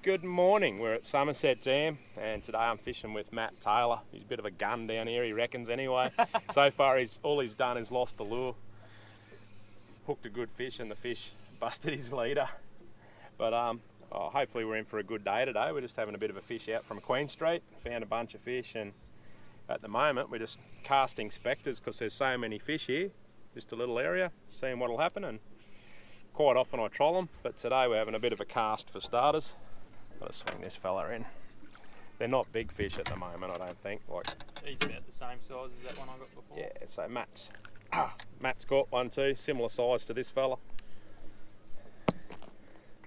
Good morning, we're at Somerset Dam and today I'm fishing with Matt Taylor. He's a bit of a gun down here, he reckons anyway. So far all he's done is lost the lure. Hooked a good fish and the fish busted his leader. But hopefully we're in for a good day today. We're just having a bit of a fish out from Queen Street. Found a bunch of fish and at the moment we're just casting spectres because there's so many fish here. Just a little area, seeing what'll happen, and quite often I troll them, but today we're having a bit of a cast for starters. Got to swing this fella in. They're not big fish at the moment, I don't think. Like, he's about the same size as that one I got before. Yeah, so Matt's caught one too, similar size to this fella.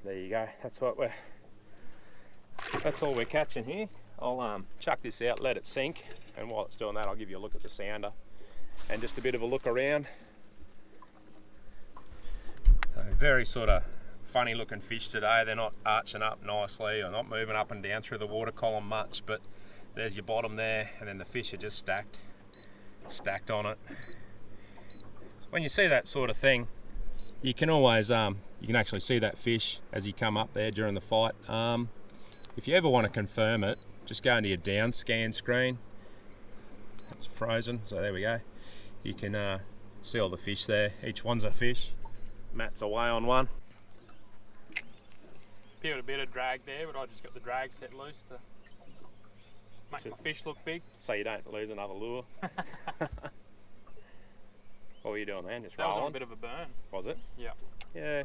There you go. That's all we're catching here. I'll chuck this out, let it sink, and while it's doing that, I'll give you a look at the sounder and just a bit of a look around. So very sort of funny looking fish today. They're not arching up nicely or not moving up and down through the water column much, but there's your bottom there, and then the fish are just stacked on it. When you see that sort of thing, you can always you can actually see that fish as you come up there during the fight. If you ever want to confirm it, just go into your down scan screen. It's frozen, so there we go. You can see all the fish there. Each one's a fish. Matt's away on one. Peeled a bit of drag there, but I just got the drag set loose to make my fish look big. So you don't lose another lure. What were you doing, man? Just that rolling? Was on a bit of a burn. Was it? Yeah. Yeah.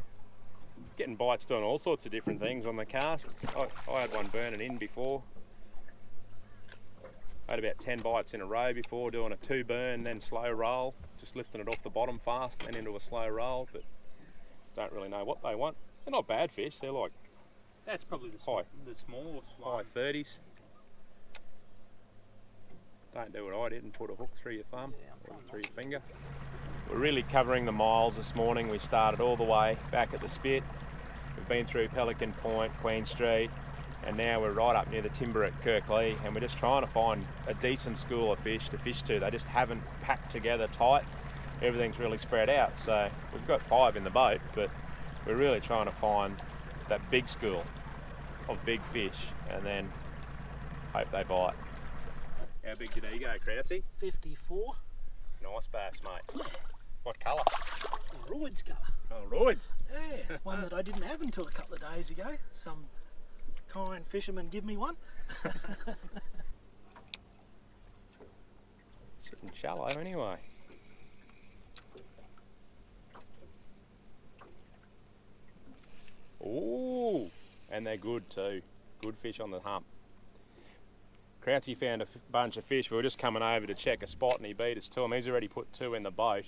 Getting bites doing all sorts of different things on the cast. I had one burning in before. I had about 10 bites in a row before, doing a 2 burn, then slow roll. Just lifting it off the bottom fast, then into a slow roll, but don't really know what they want. They're not bad fish, they're like... That's probably the smallest one. High 30s. Don't do what I did and put a hook through your thumb, or through your finger. We're really covering the miles this morning. We started all the way back at the Spit. We've been through Pelican Point, Queen Street, and now we're right up near the timber at Kirkley, and we're just trying to find a decent school of fish to fish to. They just haven't packed together tight. Everything's really spread out, so we've got 5 in the boat, but we're really trying to find that big school of big fish and then hope they bite. How big did he go, Crouchy? 54. Nice bass, mate. What colour? Roids colour. Oh, roids. Yeah, it's one that I didn't have until a couple of days ago. Some kind fisherman give me one. Sitting shallow anyway. Ooh, and they're good too. Good fish on the hump. Crouchy found a bunch of fish. We were just coming over to check a spot and he beat us to them. He's already put 2 in the boat.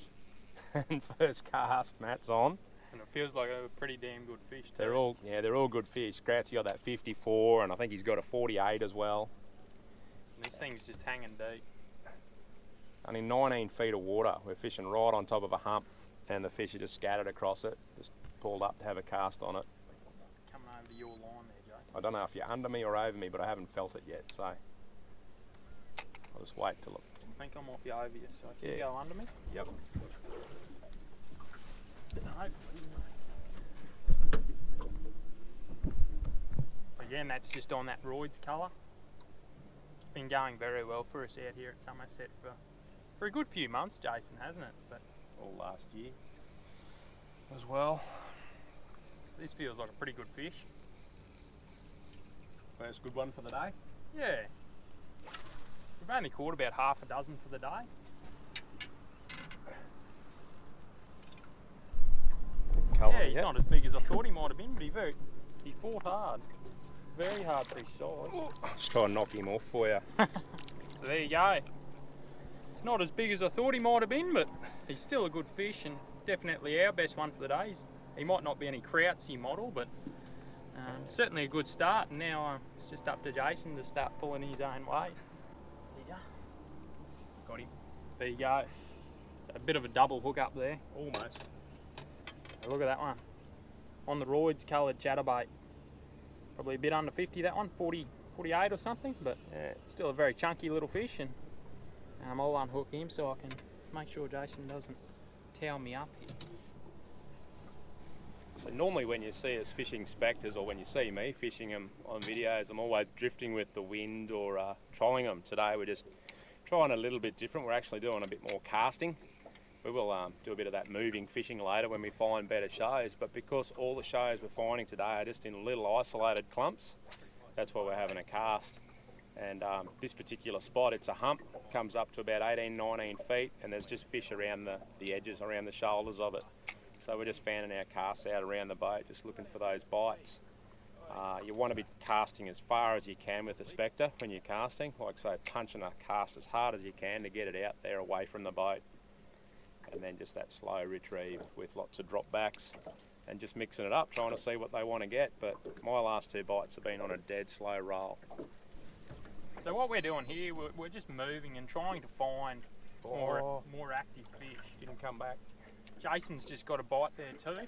And first cast, Matt's on. And it feels like a pretty damn good fish too. They're all good fish. Crouchy got that 54 and I think he's got a 48 as well. And this thing's just hanging deep. Only 19 feet of water. We're fishing right on top of a hump and the fish are just scattered across it. Just pulled up to have a cast on it. Coming over to your line there, Jason. I don't know if you're under me or over me, but I haven't felt it yet, so I'll just wait till it. I think I might be over you, so can you go under me? Yep. Again, that's just on that roids colour. It's been going very well for us out here at Somerset for a good few months, Jason, hasn't it? But all last year as well. This feels like a pretty good fish. First good one for the day? Yeah. We've only caught about half a dozen for the day. Yeah, he's not as big as I thought he might have been, but he fought hard. Very hard for his size. Just try and knock him off for you. So there you go. It's not as big as I thought he might have been, but he's still a good fish and definitely our best one for the day. He might not be any Crouchy model, but certainly a good start. And now it's just up to Jason to start pulling his own weight. There you go. Got him. There you go. So a bit of a double hook up there. Almost. So look at that one. On the roids coloured chatterbait. Probably a bit under 50 that one, 40, 48 or something, but still a very chunky little fish, and I'll unhook him so I can make sure Jason doesn't towel me up here. So normally when you see us fishing spectres, or when you see me fishing them on videos, I'm always drifting with the wind or trolling them. Today we're just trying a little bit different. We're actually doing a bit more casting. We will do a bit of that moving fishing later when we find better shows, but because all the shows we're finding today are just in little isolated clumps, that's why we're having a cast. And this particular spot, it's a hump, comes up to about 18, 19 feet, and there's just fish around the edges, around the shoulders of it. So we're just fanning our casts out around the boat, just looking for those bites. You want to be casting as far as you can with the Spectre when you're casting, like so punching a cast as hard as you can to get it out there away from the boat. And then just that slow retrieve with lots of drop backs and just mixing it up, trying to see what they want to get. But my last 2 bites have been on a dead slow roll. So what we're doing here, we're just moving and trying to find more active fish. Didn't come back. Jason's just got a bite there too.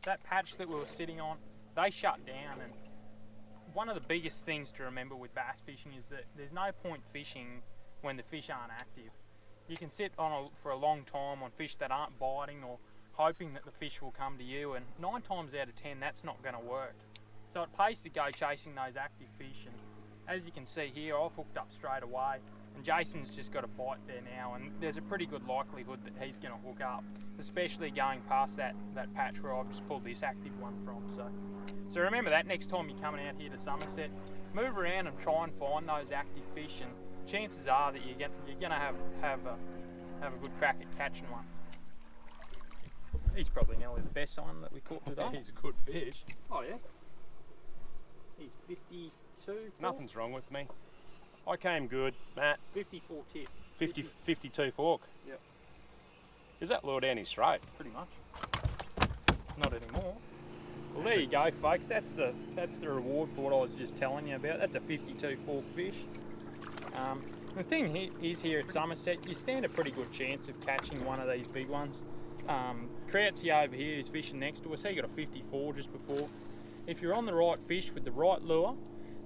That patch that we were sitting on, they shut down, and one of the biggest things to remember with bass fishing is that there's no point fishing when the fish aren't active. You can sit on for a long time on fish that aren't biting or hoping that the fish will come to you, and 9 times out of 10 that's not going to work. So it pays to go chasing those active fish, and as you can see here, I've hooked up straight away, and Jason's just got a bite there now, and there's a pretty good likelihood that he's going to hook up, especially going past that patch where I've just pulled this active one from. So remember that next time you're coming out here to Somerset, move around and try and find those active fish, and chances are that you're going to have a good crack at catching one. He's probably nearly the best one that we caught today. He's a good fish. Oh yeah. He's 52. Nothing's wrong with me. I came good, Matt. 54 tip. 52 fork. Yep. Is that lure down his throat? Pretty much. Not anymore. Well, there you go, folks. That's the reward for what I was just telling you about. That's a 52 fork fish. The thing is here at Somerset, you stand a pretty good chance of catching one of these big ones. Troutsy over here is fishing next to us. He got a 54 just before. If you're on the right fish with the right lure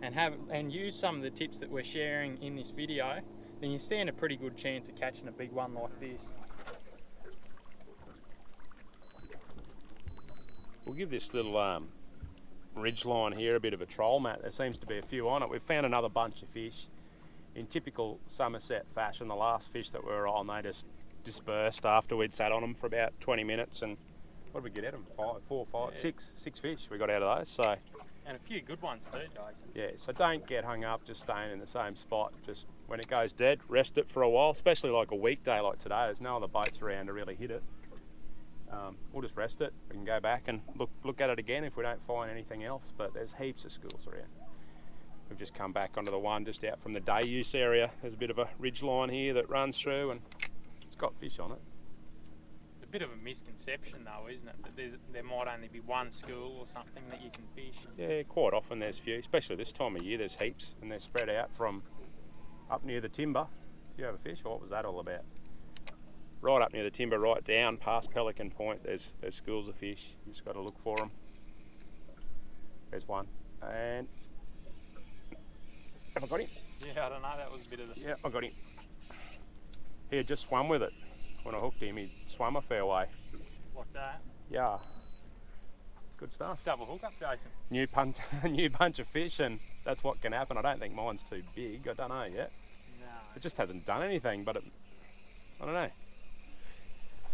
and use some of the tips that we're sharing in this video, then you stand a pretty good chance of catching a big one like this. We'll give this little ridge line here a bit of a troll, Matt. There seems to be a few on it. We've found another bunch of fish. In typical Somerset fashion, the last fish that we were on, they just dispersed after we'd sat on them for about 20 minutes. And what did we get out of them? Six fish we got out of those. So, and a few good ones too, Jason. Yeah, so don't get hung up just staying in the same spot. Just when it goes dead, rest it for a while, especially like a weekday like today. There's no other boats around to really hit it. We'll just rest it. We can go back and look at it again if we don't find anything else, but there's heaps of schools around. We've just come back onto the one just out from the day use area. There's a bit of a ridge line here that runs through and it's got fish on it. It's a bit of a misconception though, isn't it? That there might only be one school or something that you can fish. Yeah, quite often there's few, especially this time of year there's heaps and they're spread out from up near the timber. Do you have a fish or what was that all about? Right up near the timber, right down past Pelican Point, there's schools of fish. You just got to look for them. There's one. And have I got him? Yeah, I don't know, that was a bit of the... Yeah, I got him. He had just swum with it. When I hooked him, he swum a fair way. Like that? Yeah. Good stuff. Double hook up, Jason. New bunch of fish, and that's what can happen. I don't think mine's too big. I don't know yet. No. It just hasn't done anything, but I don't know.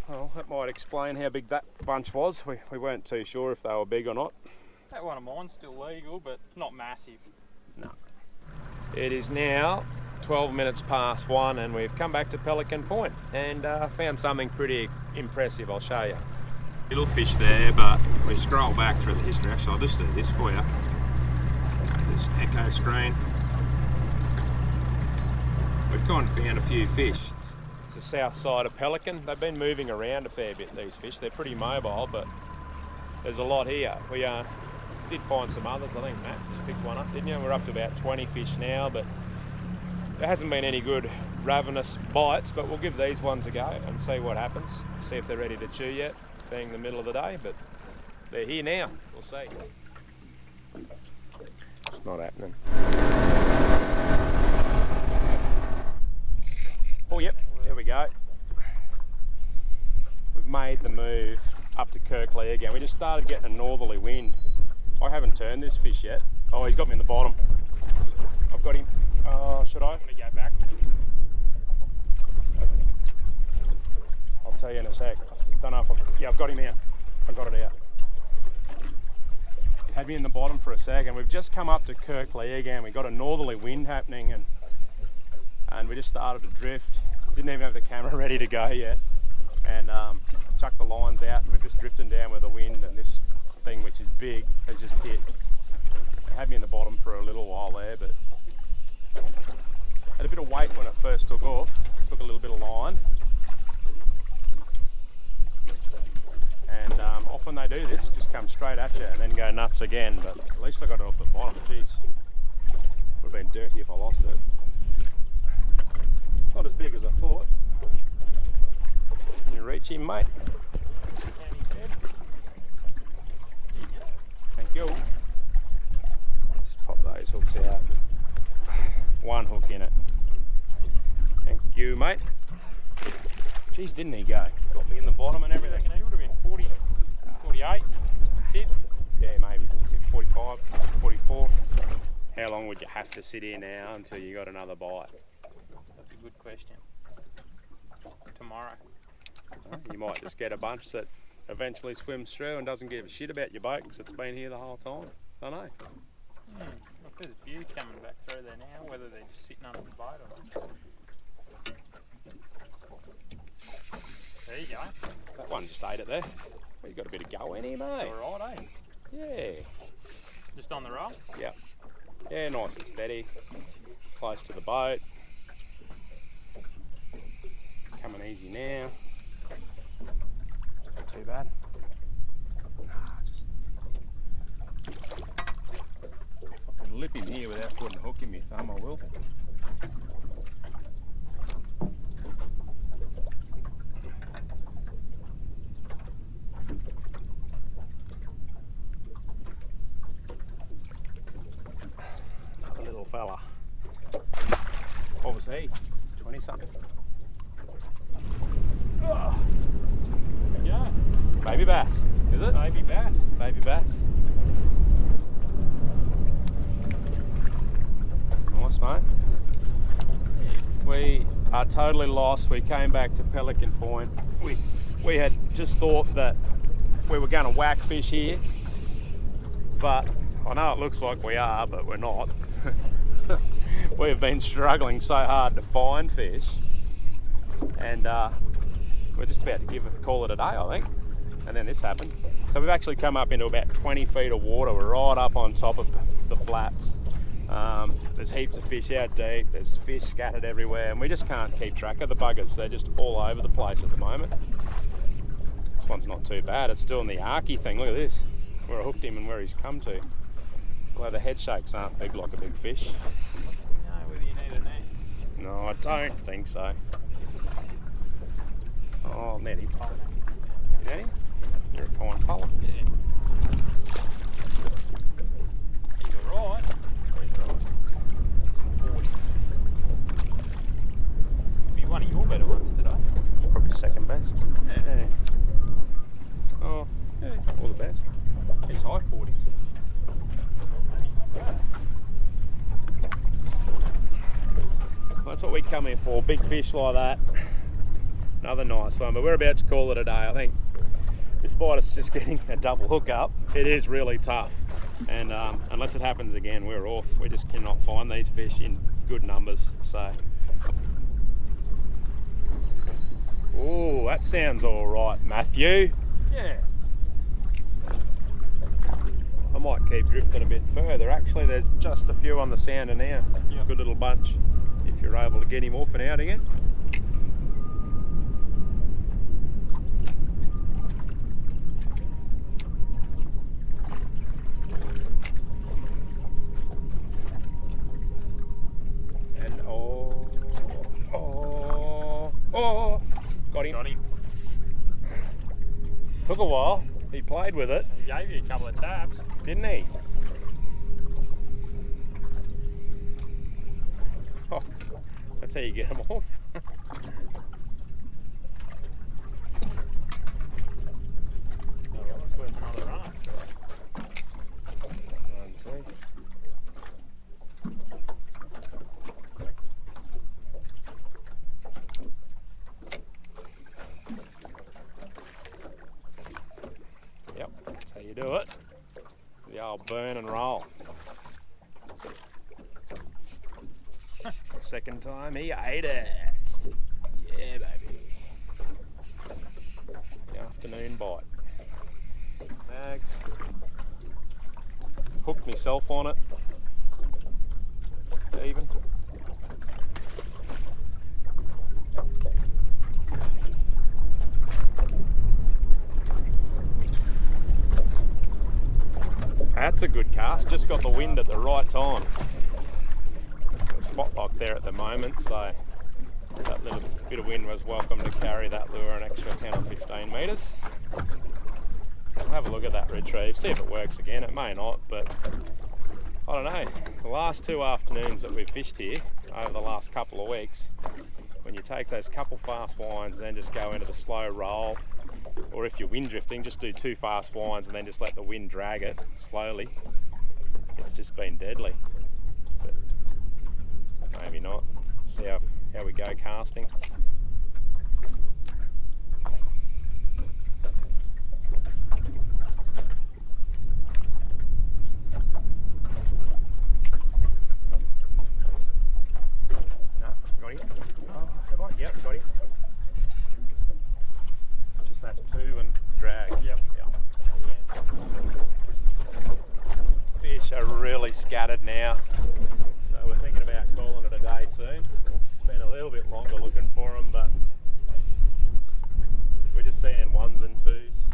Well, that might explain how big that bunch was. We weren't too sure if they were big or not. That one of mine's still legal, but not massive. No. It is now 12 minutes past 1 and we've come back to Pelican Point and found something pretty impressive. I'll show you. Little fish there, but if we scroll back through the history, actually I'll just do this for you. This echo screen. We've gone and found a few fish. It's the south side of Pelican. They've been moving around a fair bit, these fish. They're pretty mobile, but there's a lot here. We did find some others. I think Matt just picked one up, didn't you? We're up to about 20 fish now, but there hasn't been any good ravenous bites, but we'll give these ones a go and see what happens. See if they're ready to chew yet, being the middle of the day, but they're here now. We'll see. It's not happening. Oh, yep, there we go. We've made the move up to Kirkley again. We just started getting a northerly wind. I haven't turned this fish yet. Oh, he's got me in the bottom. I've got him. Oh, should I? I'm gonna go back. I'll tell you in a sec. Don't know if I've got him out. I got it out. Had me in the bottom for a second. We've just come up to Kirkley again. We got a northerly wind happening and we just started to drift. Didn't even have the camera ready to go yet. And chucked the lines out and we're just drifting down with the wind, and this thing, which is big, has just hit. It had me in the bottom for a little while there, but had a bit of weight when it first took off. Took a little bit of line. And often they do this, just come straight at you and then go nuts again, but at least I got it off the bottom. Jeez, would have been dirty if I lost it. Not as big as I thought. Can you reach him, mate? Thank you. Let's pop those hooks out. One hook in it. Thank you, mate. Jeez, didn't he go? Got me in the bottom and everything. He would have been 40, 48 tip. Yeah, maybe 45, 44. How long would you have to sit here now until you got another bite? That's a good question. Tomorrow. You might just get a bunch that eventually swims through and doesn't give a shit about your boat because it's been here the whole time. I know. Look, there's a few coming back through there now, whether they're just sitting under the boat or not. There you go. That one just ate it there. He's got a bit of go in here, mate. Alright, eh? Yeah. Just on the roll? Yep. Yeah, nice and steady. Close to the boat. Coming easy now. Not too bad. If I can lip him here without putting a hook in my thumb, I will. Another little fella. What was he? 20 something. Oh. Yeah. Baby bass, is it? Baby bass. Baby bass. Nice, mate. We are totally lost. We came back to Pelican Point. We had just thought that we were going to whack fish here, but I know it looks like we are, but we're not. We have been struggling so hard to find fish, and we're just about to call it a day, I think. And then this happened. So we've actually come up into about 20 feet of water. We're right up on top of the flats. There's heaps of fish out deep. There's fish scattered everywhere, and we just can't keep track of the buggers. They're just all over the place at the moment. This one's not too bad. It's doing the arky thing. Look at this. Where I hooked him and where he's come to. Although the head shakes aren't big like a big fish. No, whether you need a net. No, I don't think so. Oh, net him. Net him? You're a pine puller. Yeah. He's alright. He's right. 40. Be one of your better ones today. It's probably second best. Yeah. Oh, yeah, all the best. He's high 40s. Well, that's what we come here for, big fish like that. Another nice one, but we're about to call it a day, I think. Despite us just getting a double hook up, it is really tough. And unless it happens again, we're off. We just cannot find these fish in good numbers. So, oh, that sounds all right, Matthew. Yeah. I might keep drifting a bit further. Actually, there's just a few on the sounder now. Yep. Good little bunch. If you're able to get him off and out again. And got him. Got him. Took a while. He played with it, He gave you a couple of taps. didn't he? Oh, that's how you get them off. worth another run. One, two. Yep, that's how you do it. The old burn and roll. Second time he ate it. Yeah, baby. The afternoon bite. Snags. Hooked myself on it. Even. That's a good cast, just got the wind at the right time. Spot lock there at the moment, so that little bit of wind was welcome to carry that lure an extra 10 or 15 metres. I'll have a look at that retrieve, see if it works again. It may not, but I don't know. The last 2 afternoons that we've fished here over the last couple of weeks, when you take those couple fast winds and then just go into the slow roll, or if you're wind drifting, just do 2 fast winds and then just let the wind drag it slowly. It's just been deadly. But maybe not. See how we go casting. No, got him. Oh, have I? Yep, got him. Just that 2 and drag. Yep. Fish are really scattered now, so we're thinking about calling it a day soon. We'll spend a little bit longer looking for them, but we're just seeing 1s and 2s,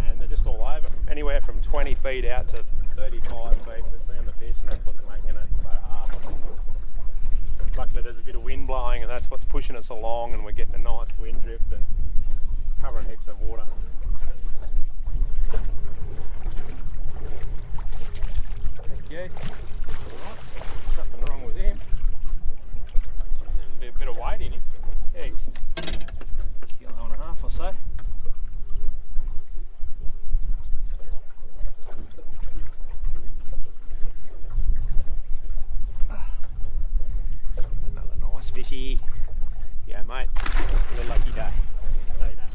and they're just all over. Anywhere from 20 feet out to 35 feet, we're seeing the fish, and that's what's making it so hard. Luckily there's a bit of wind blowing, and that's what's pushing us along, and we're getting a nice wind drift and covering heaps of water. Yeah, nothing wrong with him. There's a bit of weight in him. Yeah, he's a kilo and a half or so. Another nice fishy. Yeah, mate. You're a lucky day. Say that.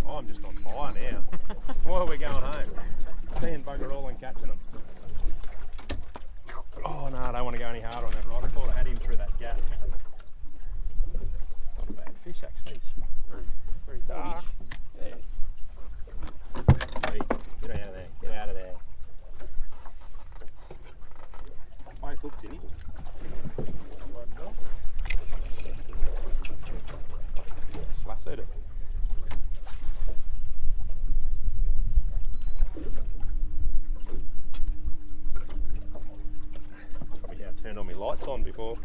Oh, I'm just on fire now. Why are we going home? Seeing bugger all and catching them. Oh no, I don't want to go any harder on that rod. I thought I had him through that gap. Not a bad fish actually. It's very dark. Yeah. Hey, get out of there. Get out of there. 5 hooks in him. Lassoed it. Probably how I turned all my lights on before.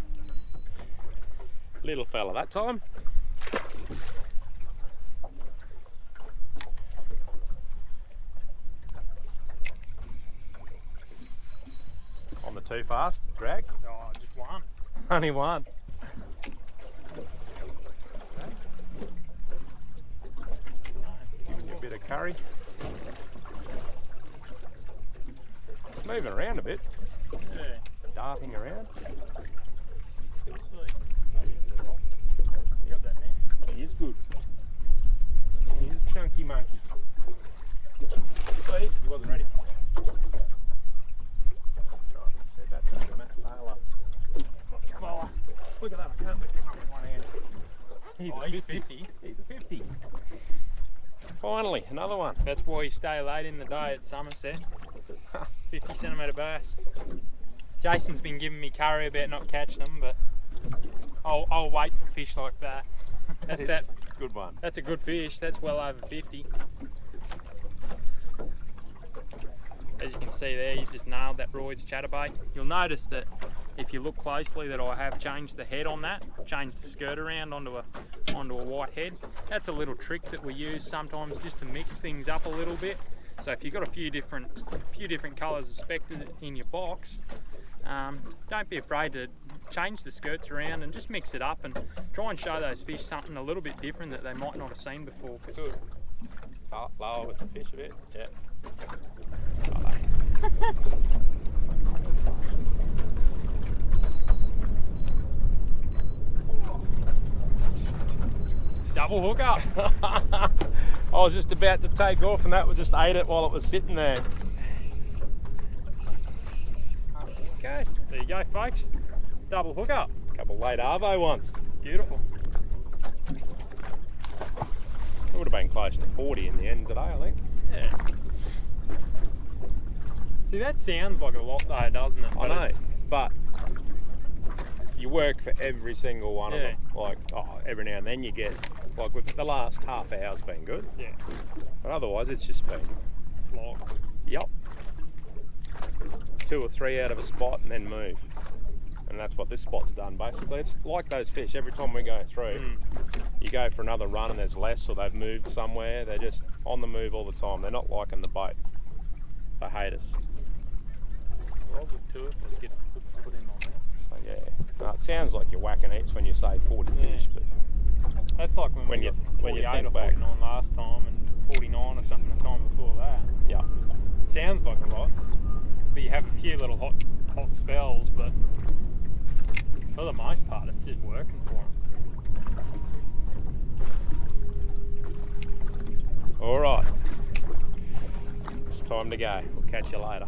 Little fella that time. On the 2 fast drag. Oh, just one. Only one. Giving you a bit of curry. It's moving around a bit. Yeah. Darting around. You got that now? He is good. He is a chunky monkey. Wait, he wasn't ready. Right, said that to Matt Taylor. Fella. Look at that, I can't lift him up with one hand. He's a 50. He's a 50. Finally, another one. That's why you stay late in the day at Somerset. 50 centimetre bass. Jason's been giving me curry about not catching them, but I'll wait for fish like that. That's that. Good one. That's a good fish. That's well over 50. As you can see there, he's just nailed that Royd's chatterbait. You'll notice that if you look closely that I have changed the head on that, changed the skirt around onto a white head. That's a little trick that we use sometimes just to mix things up a little bit. So if you've got a few different colours of Spectre in your box, don't be afraid to change the skirts around and just mix it up and try and show those fish something a little bit different that they might not have seen before. Good. Lower with the fish a bit. Yeah. Double hook up. I was just about to take off and that just ate it while it was sitting there. Okay, there you go, folks. Double hook up. Couple late arvo ones. Beautiful. It would have been close to 40 in the end today, I think. Yeah. See, that sounds like a lot though, doesn't it? I know, but you work for every single one of them. Like, every now and then you get, like with the last half hour's been good. Yeah. But otherwise it's just been Slog. Yep. 2 or 3 out of a spot and then move. And that's what this spot's done basically. It's like those fish, every time we go through, you go for another run and there's less, or they've moved somewhere. They're just on the move all the time. They're not liking the bait. They hate us. Well, I would too if I was getting put in on there. So yeah, no, it sounds like you're whacking heaps when you say 40 fish, but that's like when we got 48 or 49 last time and 49 or something the time before that. Yeah. It sounds like a lot, but you have a few little hot spells, but for the most part it's just working for them. All right, it's time to go. We'll catch you later.